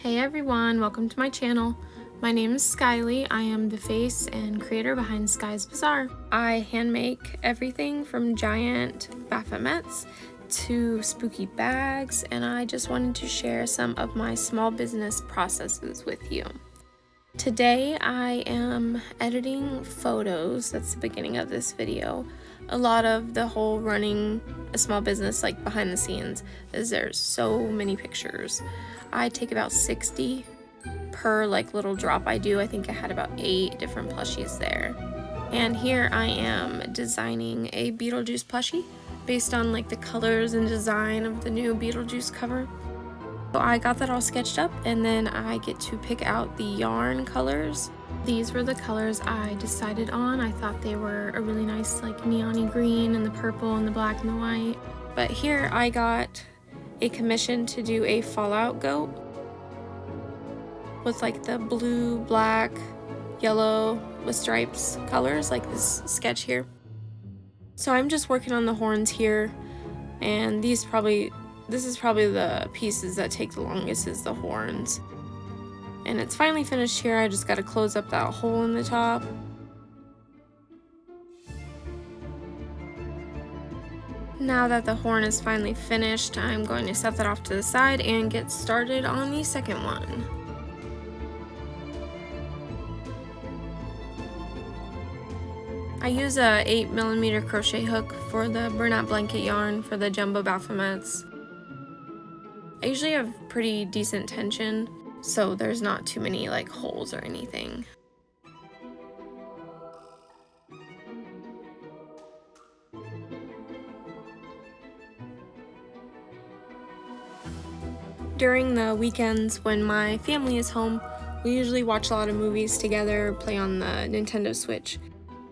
Hey everyone, welcome to my channel. My name is Skyly. I am the face and creator behind Sky's Bazaar. I hand make everything from giant Baphomettes to spooky bags, and I just wanted to share some of my small business processes with you. Today I am editing photos. That's the beginning of this video. A lot of the whole running a small business, like behind the scenes, is there's so many pictures. I take about 60 per little drop I do. I think I had about 8 different plushies there. And here I am designing a Beetlejuice plushie based on the colors and design of the new Beetlejuice cover. So I got that all sketched up, and then I get to pick out the yarn colors. These were the colors I decided on. I thought they were a really nice neon-y green and the purple and the black and the white. But here I got a commission to do a Fallout goat with the blue, black, yellow with stripes colors like this sketch here. So I'm just working on the horns here, and this is probably the pieces that take the longest, is the horns. And it's finally finished here. I just got to close up that hole in the top. Now that the horn is finally finished, I'm going to set that off to the side and get started on the second one. I use a 8mm crochet hook for the burnout blanket yarn for the jumbo Baphomettes. I usually have pretty decent tension, so there's not too many holes or anything. During the weekends when my family is home, we usually watch a lot of movies together, play on the Nintendo Switch.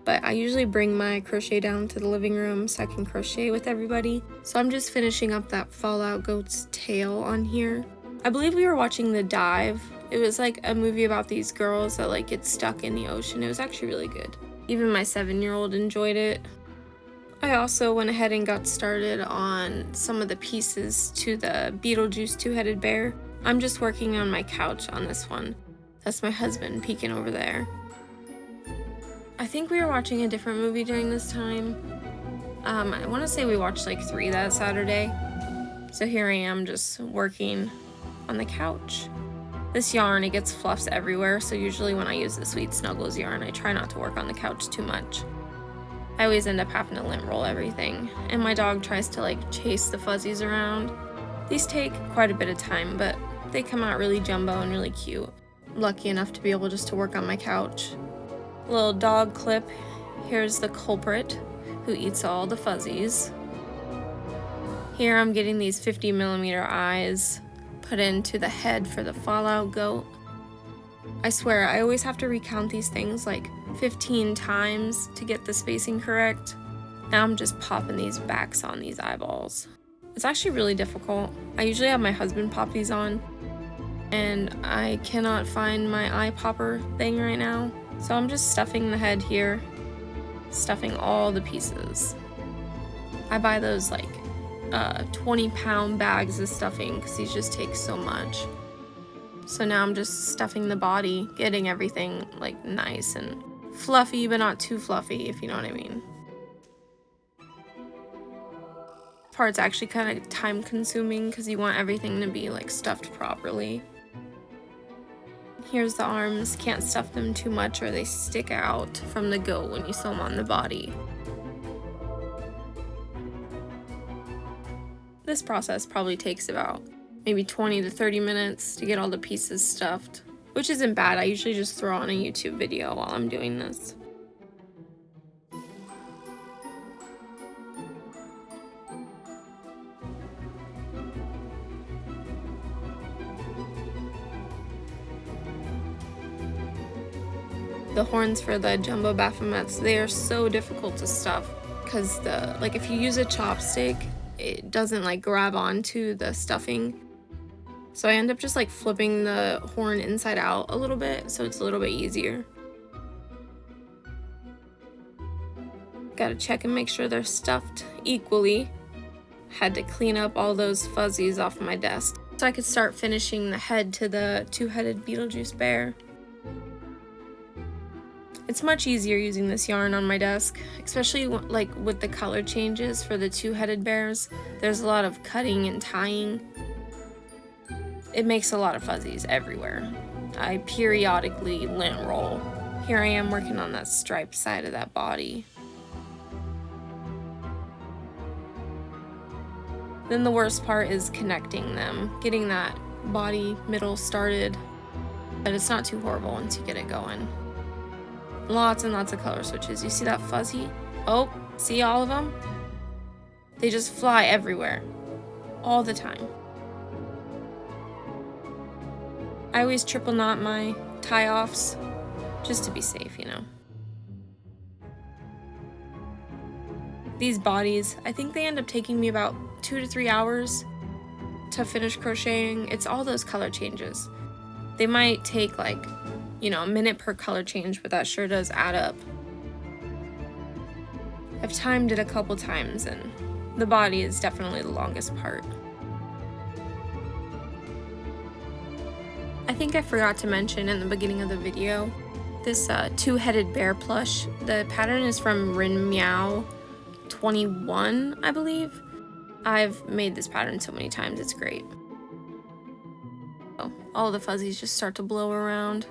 But I usually bring my crochet down to the living room so I can crochet with everybody. So I'm just finishing up that Fallout goat's tail on here. I believe we were watching The Dive. It was a movie about these girls that get stuck in the ocean. It was actually really good. Even my 7-year-old enjoyed it. I also went ahead and got started on some of the pieces to the Beetlejuice two-headed bear. I'm just working on my couch on this one. That's my husband peeking over there. I think we were watching a different movie during this time. I want to say we watched 3 that Saturday. So here I am just working on the couch. This yarn, it gets fluffs everywhere, so usually when I use the Sweet Snuggles yarn, I try not to work on the couch too much. I always end up having to lint roll everything, and my dog tries to chase the fuzzies around. These take quite a bit of time, but they come out really jumbo and really cute. I'm lucky enough to be able just to work on my couch. Little dog clip. Here's the culprit who eats all the fuzzies. Here I'm getting these 50mm eyes put into the head for the Fallout goat. I swear I always have to recount these things 15 times to get the spacing correct. Now I'm just popping these backs on these eyeballs. It's actually really difficult. I usually have my husband pop these on, and I cannot find my eye popper thing right now. So I'm just stuffing the head here, stuffing all the pieces. I buy those 20-pound bags of stuffing because these just take so much. So now I'm just stuffing the body, getting everything nice and fluffy, but not too fluffy, if you know what I mean. Part's actually kind of time consuming because you want everything to be stuffed properly. Here's the arms. Can't stuff them too much or they stick out from the goat when you sew them on the body. This process probably takes about maybe 20 to 30 minutes to get all the pieces stuffed, which isn't bad. I usually just throw on a YouTube video while I'm doing this. The horns for the jumbo Baphomettes, they are so difficult to stuff because if you use a chopstick, it doesn't grab onto the stuffing. So I end up just flipping the horn inside out a little bit so it's a little bit easier. Gotta check and make sure they're stuffed equally. Had to clean up all those fuzzies off my desk. so I could start finishing the head to the two-headed Beetlejuice bear. It's much easier using this yarn on my desk, especially like with the color changes for the two-headed bears. There's a lot of cutting and tying. It makes a lot of fuzzies everywhere. I periodically lint roll. Here I am working on that striped side of that body. Then the worst part is connecting them, getting that body middle started, but it's not too horrible once you get it going. Lots and lots of color switches. You see that fuzzy? Oh, see all of them? They just fly everywhere, all the time. I always triple knot my tie-offs, just to be safe, you know. These bodies, I think they end up taking me about 2 to 3 hours to finish crocheting. It's all those color changes. They might take like, you know, a minute per color change, but that sure does add up. I've timed it a couple times, and the body is definitely the longest part. I think I forgot to mention in the beginning of the video, this two-headed bear plush. The pattern is from RinMeow21, I believe. I've made this pattern so many times, it's great. Oh, all the fuzzies just start to blow around.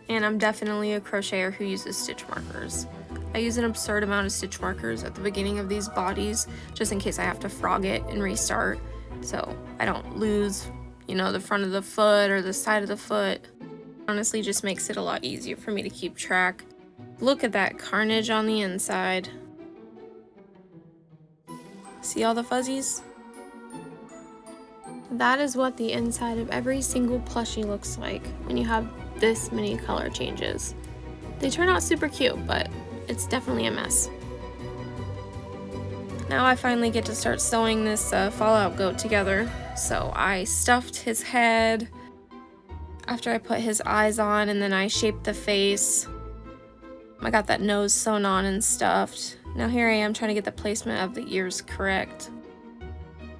And I'm definitely a crocheter who uses stitch markers. I use an absurd amount of stitch markers at the beginning of these bodies, just in case I have to frog it and restart, so I don't lose, you know, the front of the foot or the side of the foot. Honestly, just makes it a lot easier for me to keep track. Look at that carnage on the inside. See all the fuzzies? That is what the inside of every single plushie looks like when you have this many color changes. They turn out super cute, but it's definitely a mess. Now I finally get to start sewing this Fallout goat together. So I stuffed his head after I put his eyes on, and then I shaped the face. I got that nose sewn on and stuffed. Now here I am trying to get the placement of the ears correct.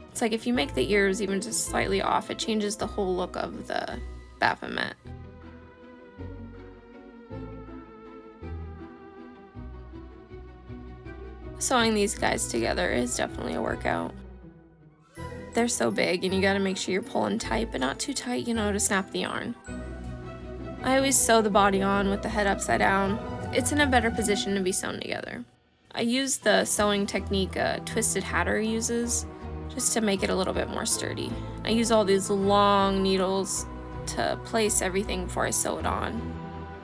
It's like if you make the ears even just slightly off, it changes the whole look of the Baphomet. Sewing these guys together is definitely a workout. They're so big and you gotta make sure you're pulling tight, but not too tight, you know, to snap the yarn. I always sew the body on with the head upside down. It's in a better position to be sewn together. I use the sewing technique Twisted Hatter uses, just to make it a little bit more sturdy. I use all these long needles to place everything before I sew it on,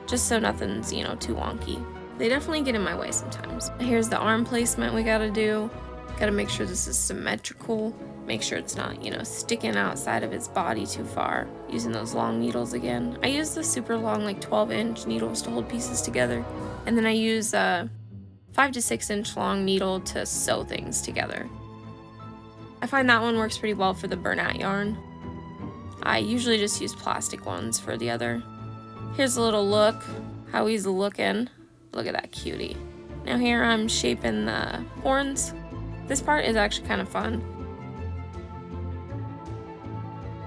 just so nothing's, you know, too wonky. They definitely get in my way sometimes. Here's the arm placement we gotta do. Gotta make sure this is symmetrical. Make sure it's not, you know, sticking outside of his body too far. Using those long needles again. I use the super long, like 12-inch needles to hold pieces together. And then I use a 5 to 6 inch long needle to sew things together. I find that one works pretty well for the burnout yarn. I usually just use plastic ones for the other. Here's a little look, how he's looking. Look at that cutie. Now here I'm shaping the horns. This part is actually kind of fun.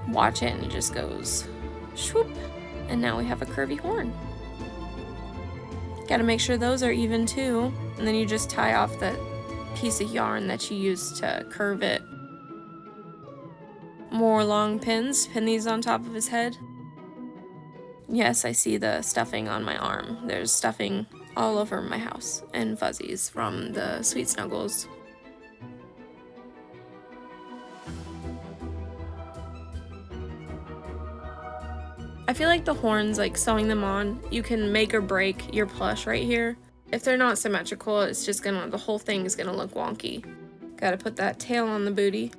Watch it and it just goes swoop. And now we have a curvy horn. Gotta make sure those are even too. And then you just tie off the piece of yarn that you used to curve it. More long pins. Pin these on top of his head. Yes, I see the stuffing on my arm. There's stuffing all over my house and fuzzies from the Sweet Snuggles. I feel like the horns, like sewing them on, you can make or break your plush right here. If they're not symmetrical, it's just gonna, the whole thing is gonna look wonky. Gotta put that tail on the booty.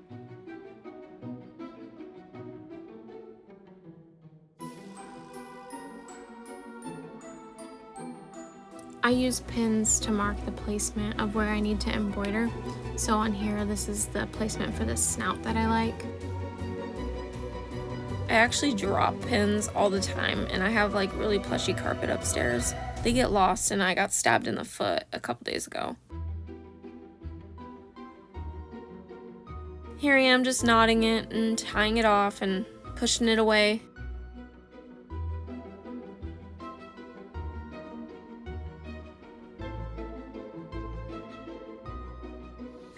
I use pins to mark the placement of where I need to embroider. So on here, this is the placement for the snout that I like. I actually drop pins all the time, and I have like really plushy carpet upstairs. They get lost, and I got stabbed in the foot a couple days ago. Here I am just knotting it and tying it off and pushing it away.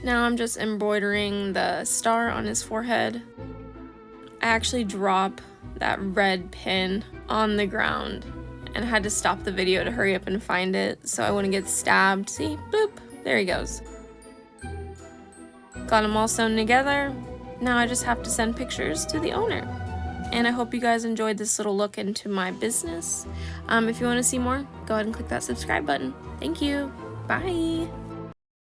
Now I'm just embroidering the star on his forehead. I actually drop that red pin on the ground and had to stop the video to hurry up and find it so I wouldn't get stabbed. See? Boop. There he goes. Got them all sewn together. Now I just have to send pictures to the owner. And I hope you guys enjoyed this little look into my business. If you want to see more, go ahead and click that subscribe button. Thank you. Bye.